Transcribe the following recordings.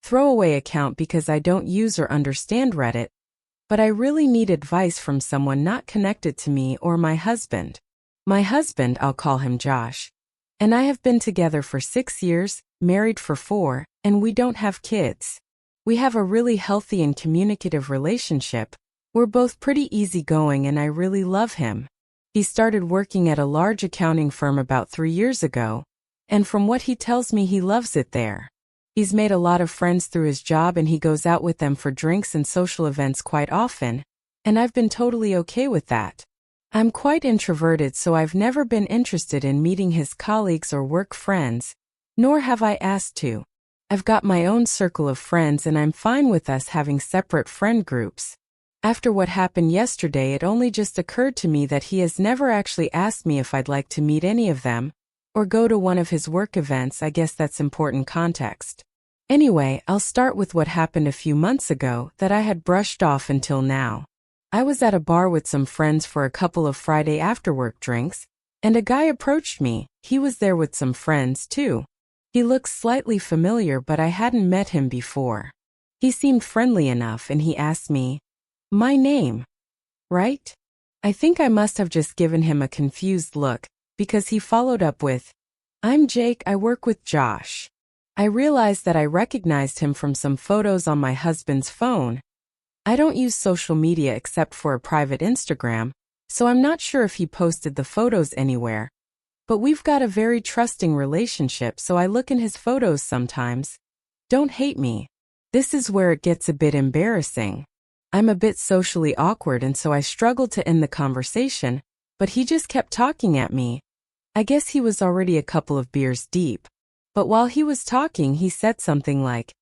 throwaway account because I don't use or understand Reddit, but I really need advice from someone not connected to me or my husband. My husband, I'll call him Josh, and I have been together for 6 years, married for 4, and we don't have kids. We have a really healthy and communicative relationship. We're both pretty easygoing and I really love him. He started working at a large accounting firm about 3 years ago, and from what he tells me he loves it there. He's made a lot of friends through his job and he goes out with them for drinks and social events quite often, and I've been totally okay with that. I'm quite introverted, so I've never been interested in meeting his colleagues or work friends, nor have I asked to. I've got my own circle of friends and I'm fine with us having separate friend groups. After what happened yesterday, it only just occurred to me that he has never actually asked me if I'd like to meet any of them, or go to one of his work events. I guess that's important context. Anyway, I'll start with what happened a few months ago that I had brushed off until now. I was at a bar with some friends for a couple of Friday after-work drinks, and a guy approached me. He was there with some friends too. He looked slightly familiar, but I hadn't met him before. He seemed friendly enough and he asked me my name. Right? I think I must have just given him a confused look, because he followed up with, "I'm Jake, I work with Josh." I realized that I recognized him from some photos on my husband's phone. I don't use social media except for a private Instagram, so I'm not sure if he posted the photos anywhere. But we've got a very trusting relationship, so I look in his photos sometimes. Don't hate me. This is where it gets a bit embarrassing. I'm a bit socially awkward and so I struggled to end the conversation, but he just kept talking at me. I guess he was already a couple of beers deep. But while he was talking, he said something like,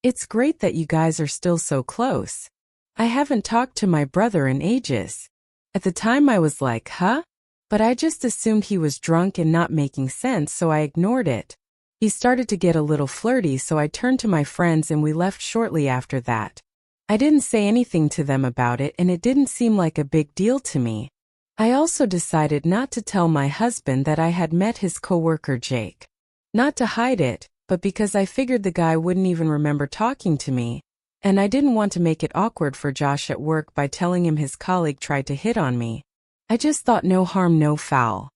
"It's great that you guys are still so close. I haven't talked to my brother in ages." At the time I was like, huh? But I just assumed he was drunk and not making sense, so I ignored it. He started to get a little flirty, so I turned to my friends and we left shortly after that. I didn't say anything to them about it and it didn't seem like a big deal to me. I also decided not to tell my husband that I had met his coworker Jake. Not to hide it, but because I figured the guy wouldn't even remember talking to me, and I didn't want to make it awkward for Josh at work by telling him his colleague tried to hit on me. I just thought no harm, no foul.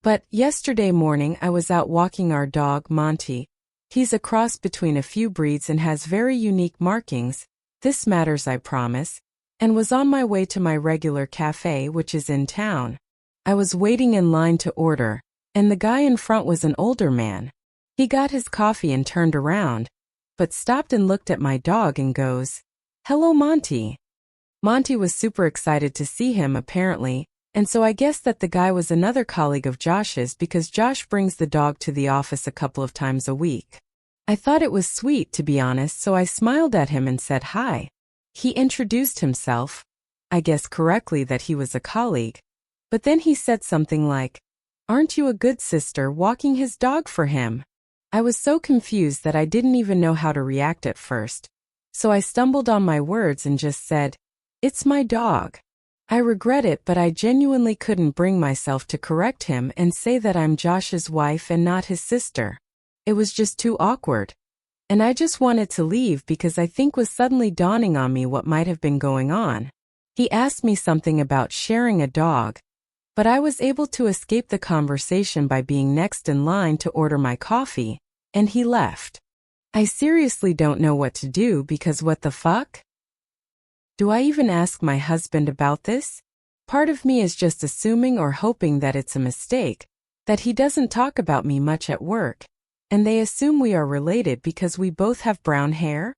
But yesterday morning I was out walking our dog, Monty. He's a cross between a few breeds and has very unique markings. This matters, I promise. And was on my way to my regular cafe, which is in town. I was waiting in line to order, and the guy in front was an older man. He got his coffee and turned around, but stopped and looked at my dog and goes, "Hello, Monty." Monty was super excited to see him apparently, and so I guess that the guy was another colleague of Josh's because Josh brings the dog to the office a couple of times a week. I thought it was sweet, to be honest, so I smiled at him and said hi. He introduced himself, I guess correctly that he was a colleague, but then he said something like, "Aren't you a good sister walking his dog for him?" I was so confused that I didn't even know how to react at first, so I stumbled on my words and just said, "It's my dog." I regret it, but I genuinely couldn't bring myself to correct him and say that I'm Josh's wife and not his sister. It was just too awkward. And I just wanted to leave because I think was suddenly dawning on me what might have been going on. He asked me something about sharing a dog, but I was able to escape the conversation by being next in line to order my coffee, and he left. I seriously don't know what to do because what the fuck? Do I even ask my husband about this? Part of me is just assuming or hoping that it's a mistake, that he doesn't talk about me much at work, and they assume we are related because we both have brown hair.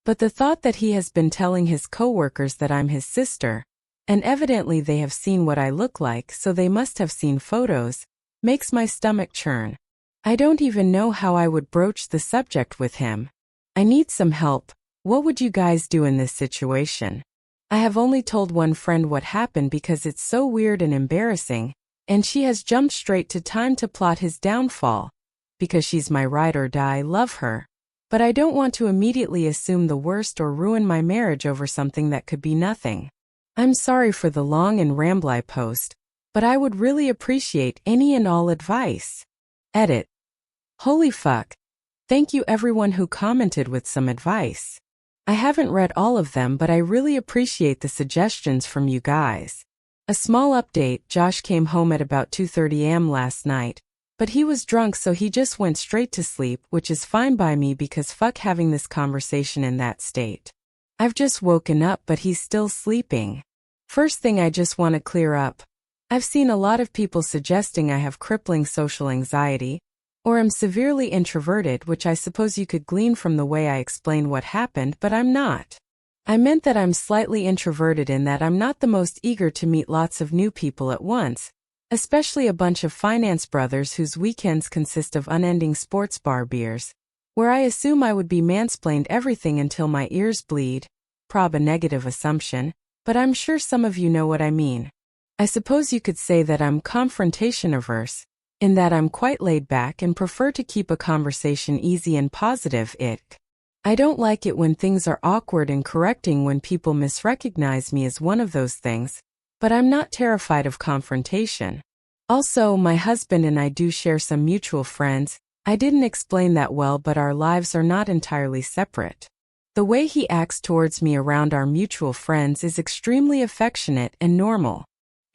But the thought that he has been telling his coworkers that I'm his sister, and evidently they have seen what I look like, so they must have seen photos, makes my stomach churn. I don't even know how I would broach the subject with him. I need some help. What would you guys do in this situation? I have only told one friend what happened because it's so weird and embarrassing, and she has jumped straight to time to plot his downfall. Because she's my ride or die, love her. But I don't want to immediately assume the worst or ruin my marriage over something that could be nothing. I'm sorry for the long and rambly post, but I would really appreciate any and all advice. Edit. Holy fuck. Thank you everyone who commented with some advice. I haven't read all of them, but I really appreciate the suggestions from you guys. A small update: Josh came home at about 2:30 a.m. last night, but he was drunk, so he just went straight to sleep, which is fine by me because fuck having this conversation in that state. I've just woken up, but he's still sleeping. First thing I just want to clear up. I've seen a lot of people suggesting I have crippling social anxiety, or am severely introverted, which I suppose you could glean from the way I explain what happened, but I'm not. I meant that I'm slightly introverted in that I'm not the most eager to meet lots of new people at once, especially a bunch of finance brothers whose weekends consist of unending sports bar beers, where I assume I would be mansplained everything until my ears bleed. Prob a negative assumption, but I'm sure some of you know what I mean. I suppose you could say that I'm confrontation averse, in that I'm quite laid back and prefer to keep a conversation easy and positive. I don't like it when things are awkward, and correcting when people misrecognize me is one of those things, but I'm not terrified of confrontation. Also, my husband and I do share some mutual friends. I didn't explain that well, but our lives are not entirely separate. The way he acts towards me around our mutual friends is extremely affectionate and normal.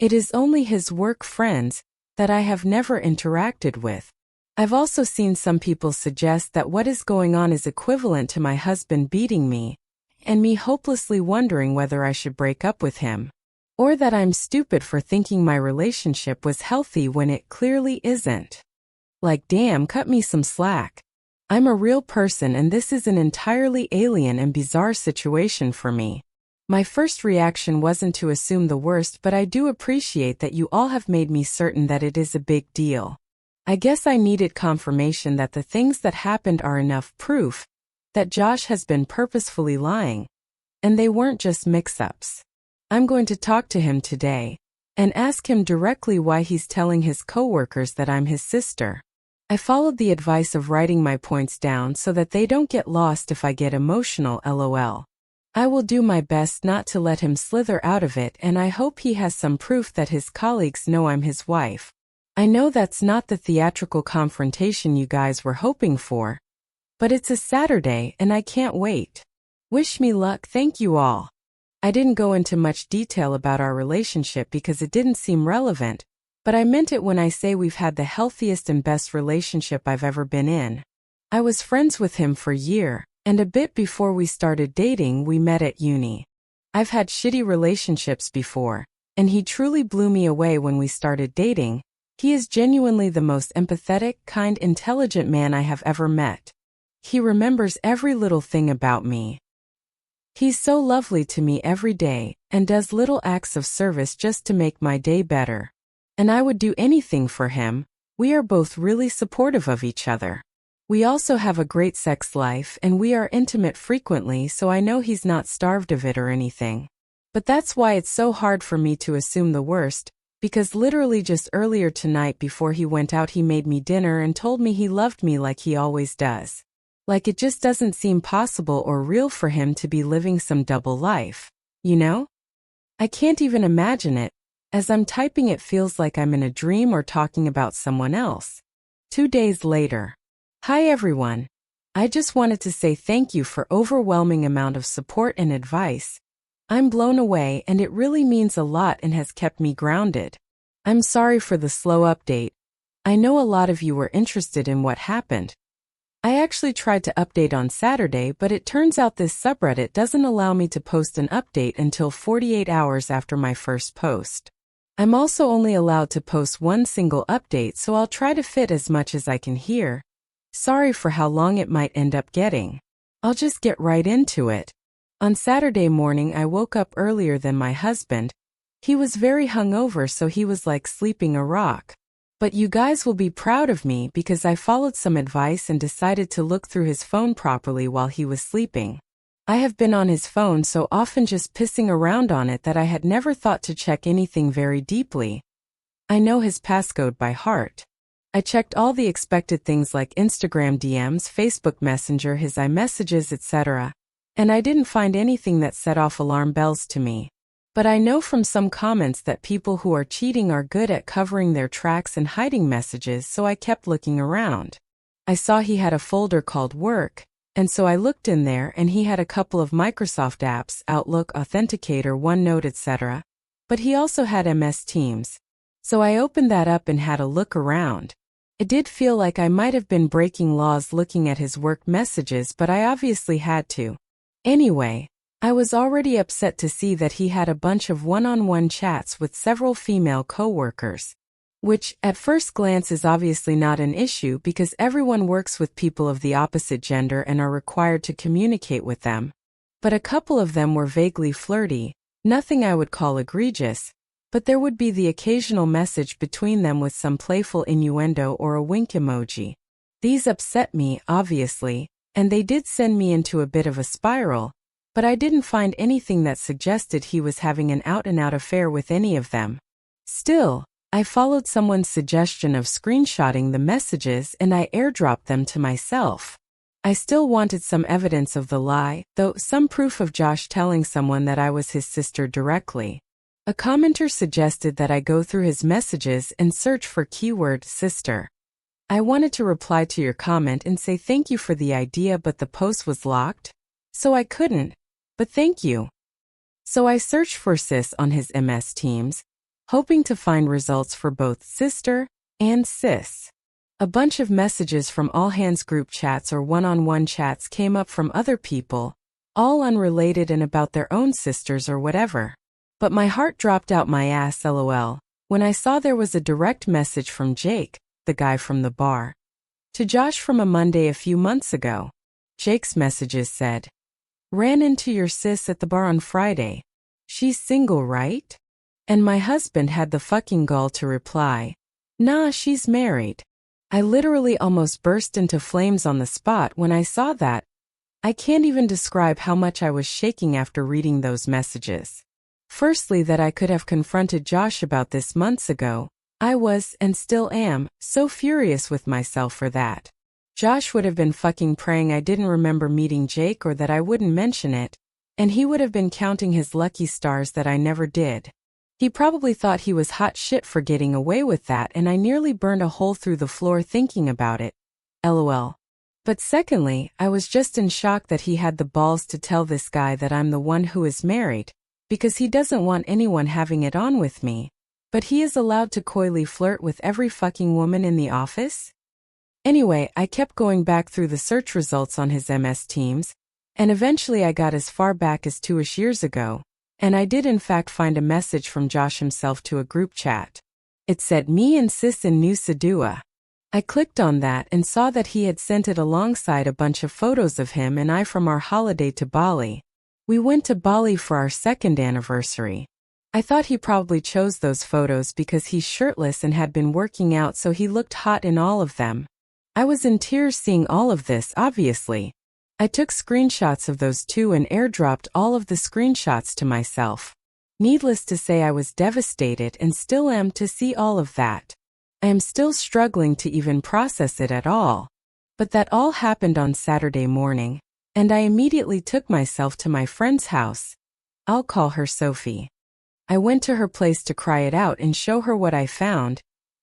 It is only his work friends that I have never interacted with. I've also seen some people suggest that what is going on is equivalent to my husband beating me, and me hopelessly wondering whether I should break up with him, or that I'm stupid for thinking my relationship was healthy when it clearly isn't. Like, damn, cut me some slack. I'm a real person, and this is an entirely alien and bizarre situation for me. My first reaction wasn't to assume the worst, but I do appreciate that you all have made me certain that it is a big deal. I guess I needed confirmation that the things that happened are enough proof that Josh has been purposefully lying, and they weren't just mix-ups. I'm going to talk to him today and ask him directly why he's telling his coworkers that I'm his sister. I followed the advice of writing my points down so that they don't get lost if I get emotional, lol. I will do my best not to let him slither out of it, and I hope he has some proof that his colleagues know I'm his wife. I know that's not the theatrical confrontation you guys were hoping for, but it's a Saturday and I can't wait. Wish me luck. Thank you all. I didn't go into much detail about our relationship because it didn't seem relevant, but I meant it when I say we've had the healthiest and best relationship I've ever been in. I was friends with him for a year, and a bit before we started dating we met at uni. I've had shitty relationships before, and he truly blew me away when we started dating. He is genuinely the most empathetic, kind, intelligent man I have ever met. He remembers every little thing about me. He's so lovely to me every day, and does little acts of service just to make my day better. And I would do anything for him. We are both really supportive of each other. We also have a great sex life, and we are intimate frequently, so I know he's not starved of it or anything. But that's why it's so hard for me to assume the worst, because literally just earlier tonight before he went out he made me dinner and told me he loved me like he always does. Like, it just doesn't seem possible or real for him to be living some double life, you know? I can't even imagine it. As I'm typing it feels like I'm in a dream or talking about someone else. 2 days later. Hi everyone. I just wanted to say thank you for overwhelming amount of support and advice. I'm blown away, and it really means a lot and has kept me grounded. I'm sorry for the slow update. I know a lot of you were interested in what happened. I actually tried to update on Saturday, but it turns out this subreddit doesn't allow me to post an update until 48 hours after my first post. I'm also only allowed to post one single update, so I'll try to fit as much as I can here. Sorry for how long it might end up getting. I'll just get right into it. On Saturday morning I woke up earlier than my husband. He was very hungover, so he was like sleeping a rock. But you guys will be proud of me because I followed some advice and decided to look through his phone properly while he was sleeping. I have been on his phone so often, just pissing around on it, that I had never thought to check anything very deeply. I know his passcode by heart. I checked all the expected things like Instagram DMs, Facebook Messenger, his iMessages, etc. And I didn't find anything that set off alarm bells to me. But I know from some comments that people who are cheating are good at covering their tracks and hiding messages, so I kept looking around. I saw he had a folder called Work, and so I looked in there and he had a couple of Microsoft apps, Outlook, Authenticator, OneNote, etc. But he also had MS Teams. So I opened that up and had a look around. It did feel like I might have been breaking laws looking at his work messages, but I obviously had to. Anyway, I was already upset to see that he had a bunch of one-on-one chats with several female coworkers. Which, at first glance, is obviously not an issue because everyone works with people of the opposite gender and are required to communicate with them. But a couple of them were vaguely flirty, nothing I would call egregious, but there would be the occasional message between them with some playful innuendo or a wink emoji. These upset me, obviously, and they did send me into a bit of a spiral, but I didn't find anything that suggested he was having an out-and-out affair with any of them. Still, I followed someone's suggestion of screenshotting the messages and I airdropped them to myself. I still wanted some evidence of the lie, though some proof of Josh telling someone that I was his sister directly. A commenter suggested that I go through his messages and search for keyword sister. I wanted to reply to your comment and say thank you for the idea, but the post was locked, so I couldn't, but thank you. So I searched for sis on his MS Teams, hoping to find results for both sister and sis. A bunch of messages from all hands group chats or one-on-one chats came up from other people, all unrelated and about their own sisters or whatever. But my heart dropped out my ass, lol, when I saw there was a direct message from Jake, the guy from the bar, to Josh from a Monday a few months ago. Jake's messages said, "Ran into your sis at the bar on Friday. She's single, right?" And my husband had the fucking gall to reply, "Nah, she's married." I literally almost burst into flames on the spot when I saw that. I can't even describe how much I was shaking after reading those messages. Firstly, that I could have confronted Josh about this months ago. I was, and still am, so furious with myself for that. Josh would have been fucking praying I didn't remember meeting Jake or that I wouldn't mention it, and he would have been counting his lucky stars that I never did. He probably thought he was hot shit for getting away with that, and I nearly burned a hole through the floor thinking about it. LOL. But secondly, I was just in shock that he had the balls to tell this guy that I'm the one who is married, because he doesn't want anyone having it on with me. But he is allowed to coyly flirt with every fucking woman in the office? Anyway, I kept going back through the search results on his MS Teams, and eventually I got as far back as 2-ish years ago. And I did in fact find a message from Josh himself to a group chat. It said, "Me and sis in Nusa Dua." I clicked on that and saw that he had sent it alongside a bunch of photos of him and I from our holiday to Bali. We went to Bali for our 2nd anniversary. I thought he probably chose those photos because he's shirtless and had been working out, so he looked hot in all of them. I was in tears seeing all of this, obviously. I took screenshots of those too and airdropped all of the screenshots to myself. Needless to say, I was devastated and still am to see all of that. I am still struggling to even process it at all. But that all happened on Saturday morning, and I immediately took myself to my friend's house. I'll call her Sophie. I went to her place to cry it out and show her what I found,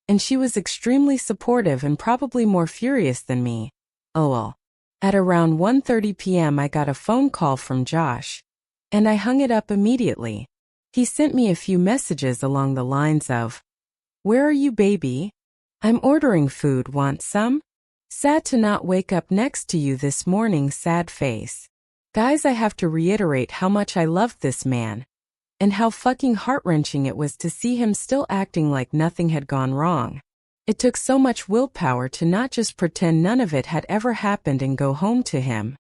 and she was extremely supportive and probably more furious than me. Lol. At around 1:30 p.m. I got a phone call from Josh, and I hung it up immediately. He sent me a few messages along the lines of, "Where are you, baby? I'm ordering food, want some? Sad to not wake up next to you this morning, sad face." Guys, I have to reiterate how much I loved this man, and how fucking heart-wrenching it was to see him still acting like nothing had gone wrong. It took so much willpower to not just pretend none of it had ever happened and go home to him.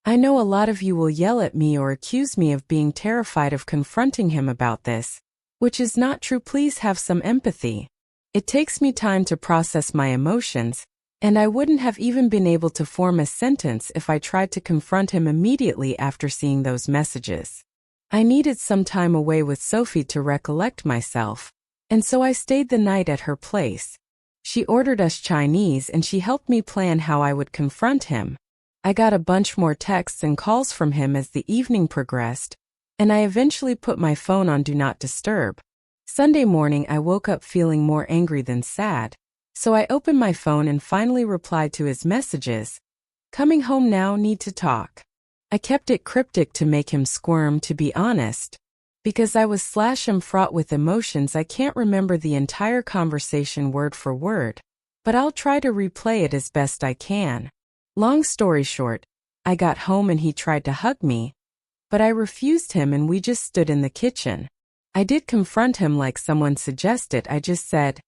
I know a lot of you will yell at me or accuse me of being terrified of confronting him about this, which is not true. Please have some empathy. It takes me time to process my emotions, and I wouldn't have even been able to form a sentence if I tried to confront him immediately after seeing those messages. I needed some time away with Sophie to recollect myself, and so I stayed the night at her place. She ordered us Chinese and she helped me plan how I would confront him. I got a bunch more texts and calls from him as the evening progressed, and I eventually put my phone on Do Not Disturb. Sunday morning I woke up feeling more angry than sad. So I opened my phone and finally replied to his messages. Coming home now, need to talk. I kept it cryptic to make him squirm, to be honest. Because I was / fraught with emotions, I can't remember the entire conversation word for word. But I'll try to replay it as best I can. Long story short, I got home and he tried to hug me. But I refused him and we just stood in the kitchen. I did confront him like someone suggested. I just said,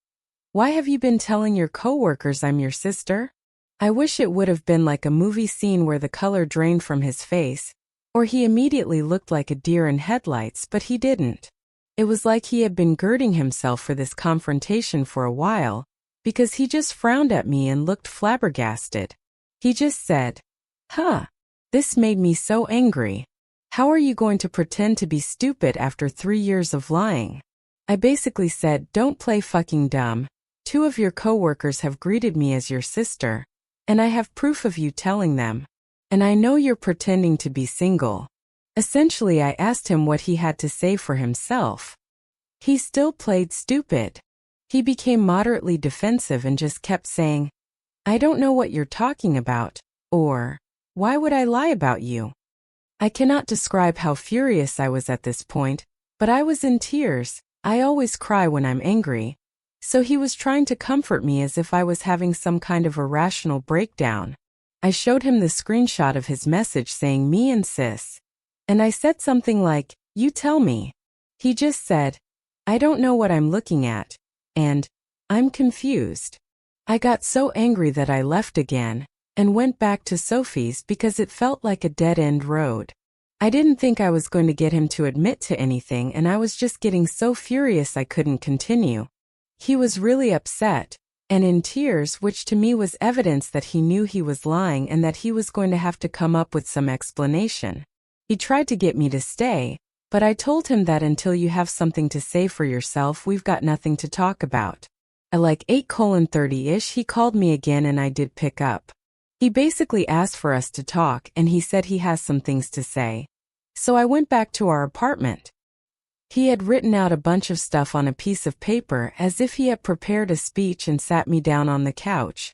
"Why have you been telling your coworkers I'm your sister?" I wish it would have been like a movie scene where the color drained from his face, or he immediately looked like a deer in headlights, but he didn't. It was like he had been girding himself for this confrontation for a while, because he just frowned at me and looked flabbergasted. He just said, "Huh." This made me so angry. How are you going to pretend to be stupid after 3 years of lying? I basically said, "Don't play fucking dumb. 2 of your coworkers have greeted me as your sister. And I have proof of you telling them. And I know you're pretending to be single." Essentially, I asked him what he had to say for himself. He still played stupid. He became moderately defensive and just kept saying, "I don't know what you're talking about," or, "Why would I lie about you?" I cannot describe how furious I was at this point, but I was in tears. I always cry when I'm angry. So he was trying to comfort me as if I was having some kind of irrational breakdown. I showed him the screenshot of his message saying "me and sis." And I said something like, "You tell me." He just said, "I don't know what I'm looking at," and "I'm confused." I got so angry that I left again and went back to Sophie's because it felt like a dead-end road. I didn't think I was going to get him to admit to anything, and I was just getting so furious I couldn't continue. He was really upset, and in tears, which to me was evidence that he knew he was lying and that he was going to have to come up with some explanation. He tried to get me to stay, but I told him that until you have something to say for yourself, we've got nothing to talk about. At like 8:30-ish, he called me again and I did pick up. He basically asked for us to talk and he said he has some things to say. So I went back to our apartment. He had written out a bunch of stuff on a piece of paper as if he had prepared a speech and sat me down on the couch.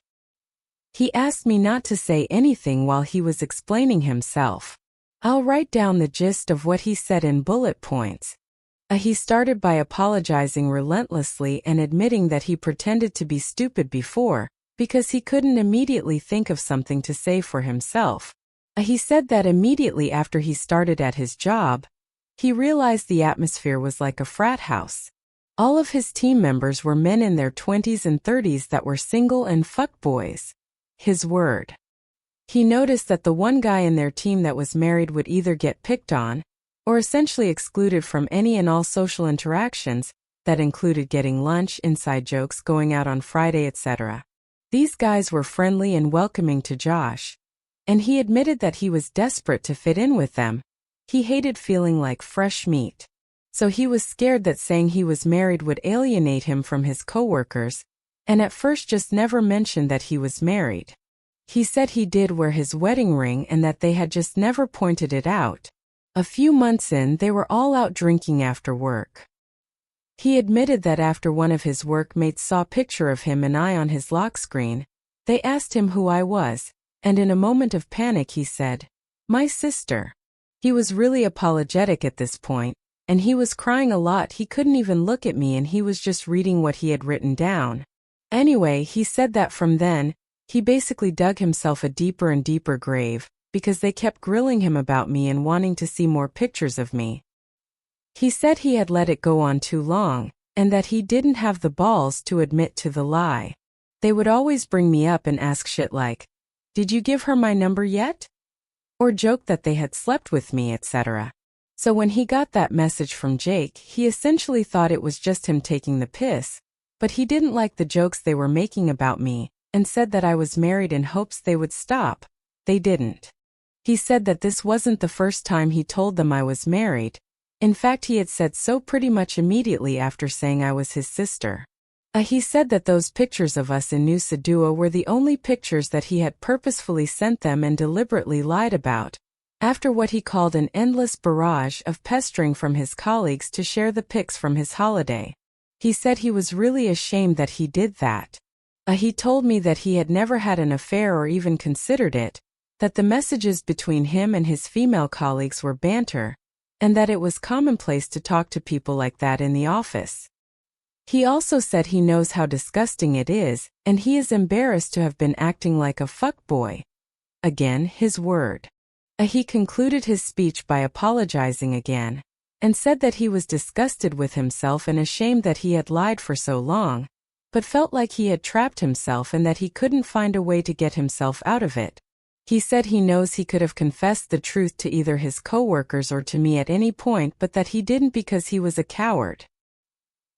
He asked me not to say anything while he was explaining himself. I'll write down the gist of what he said in bullet points. He started by apologizing relentlessly and admitting that he pretended to be stupid before, because he couldn't immediately think of something to say for himself. He said that immediately after he started at his job, he realized the atmosphere was like a frat house. All of his team members were men in their 20s and 30s that were single and fuckboys. His word. He noticed that the one guy in their team that was married would either get picked on, or essentially excluded from any and all social interactions that included getting lunch, inside jokes, going out on Friday, etc. These guys were friendly and welcoming to Josh, and he admitted that he was desperate to fit in with them. He hated feeling like fresh meat. So he was scared that saying he was married would alienate him from his coworkers, and at first just never mentioned that he was married. He said he did wear his wedding ring and that they had just never pointed it out. A few months in, they were all out drinking after work. He admitted that after one of his workmates saw a picture of him and I on his lock screen, they asked him who I was, and in a moment of panic he said, "My sister." He was really apologetic at this point, and he was crying a lot. He couldn't even look at me and he was just reading what he had written down. Anyway, he said that from then, he basically dug himself a deeper and deeper grave, because they kept grilling him about me and wanting to see more pictures of me. He said he had let it go on too long, and that he didn't have the balls to admit to the lie. They would always bring me up and ask shit like, "Did you give her my number yet?" Or joke that they had slept with me, etc. So when he got that message from Jake, he essentially thought it was just him taking the piss, but he didn't like the jokes they were making about me, and said that I was married in hopes they would stop. They didn't. He said that this wasn't the first time he told them I was married. In fact, he had said so pretty much immediately after saying I was his sister. He said that those pictures of us in Nusa Dua were the only pictures that he had purposefully sent them and deliberately lied about, after what he called an endless barrage of pestering from his colleagues to share the pics from his holiday. He said he was really ashamed that he did that. He told me that he had never had an affair or even considered it, that the messages between him and his female colleagues were banter, and that it was commonplace to talk to people like that in the office. He also said he knows how disgusting it is, and he is embarrassed to have been acting like a fuckboy. Again, his word. He concluded his speech by apologizing again, and said that he was disgusted with himself and ashamed that he had lied for so long, but felt like he had trapped himself and that he couldn't find a way to get himself out of it. He said he knows he could have confessed the truth to either his coworkers or to me at any point, but that he didn't because he was a coward.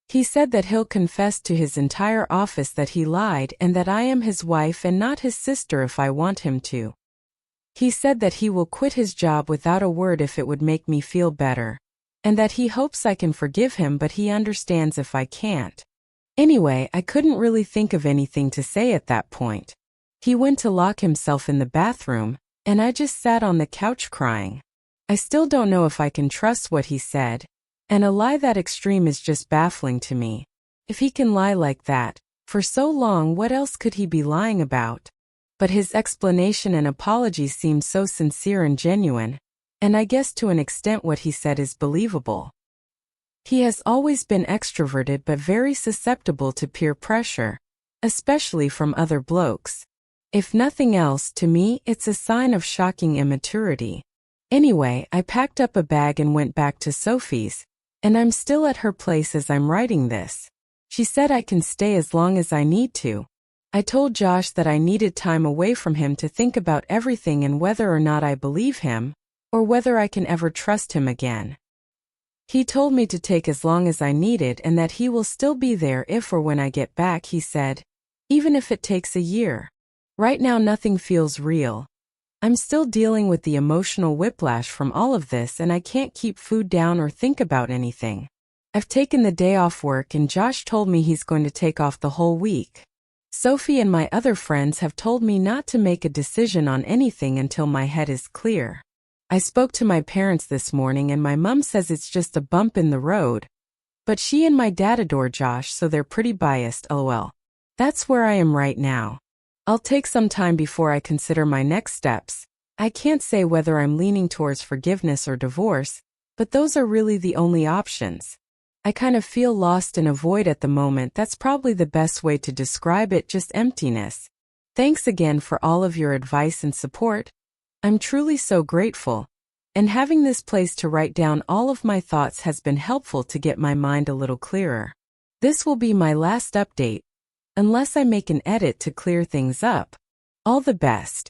He said that he'll confess to his entire office that he lied and that I am his wife and not his sister if I want him to. He said that he will quit his job without a word if it would make me feel better, and that he hopes I can forgive him, but he understands if I can't. Anyway, I couldn't really think of anything to say at that point. He went to lock himself in the bathroom, and I just sat on the couch crying. I still don't know if I can trust what he said, and a lie that extreme is just baffling to me. If he can lie like that, for so long, what else could he be lying about? But his explanation and apologies seem so sincere and genuine, and I guess to an extent what he said is believable. He has always been extroverted but very susceptible to peer pressure, especially from other blokes. If nothing else, to me, it's a sign of shocking immaturity. Anyway, I packed up a bag and went back to Sophie's, and I'm still at her place as I'm writing this. She said I can stay as long as I need to. I told Josh that I needed time away from him to think about everything and whether or not I believe him, or whether I can ever trust him again. He told me to take as long as I needed and that he will still be there if or when I get back, he said, even if it takes a year. Right now nothing feels real. I'm still dealing with the emotional whiplash from all of this and I can't keep food down or think about anything. I've taken the day off work and Josh told me he's going to take off the whole week. Sophie and my other friends have told me not to make a decision on anything until my head is clear. I spoke to my parents this morning and my mum says it's just a bump in the road, but she and my dad adore Josh, so they're pretty biased, lol. That's where I am right now. I'll take some time before I consider my next steps. I can't say whether I'm leaning towards forgiveness or divorce, but those are really the only options. I kind of feel lost in a void at the moment. That's probably the best way to describe it, just emptiness. Thanks again for all of your advice and support. I'm truly so grateful. And having this place to write down all of my thoughts has been helpful to get my mind a little clearer. This will be my last update, unless I make an edit to clear things up. All the best.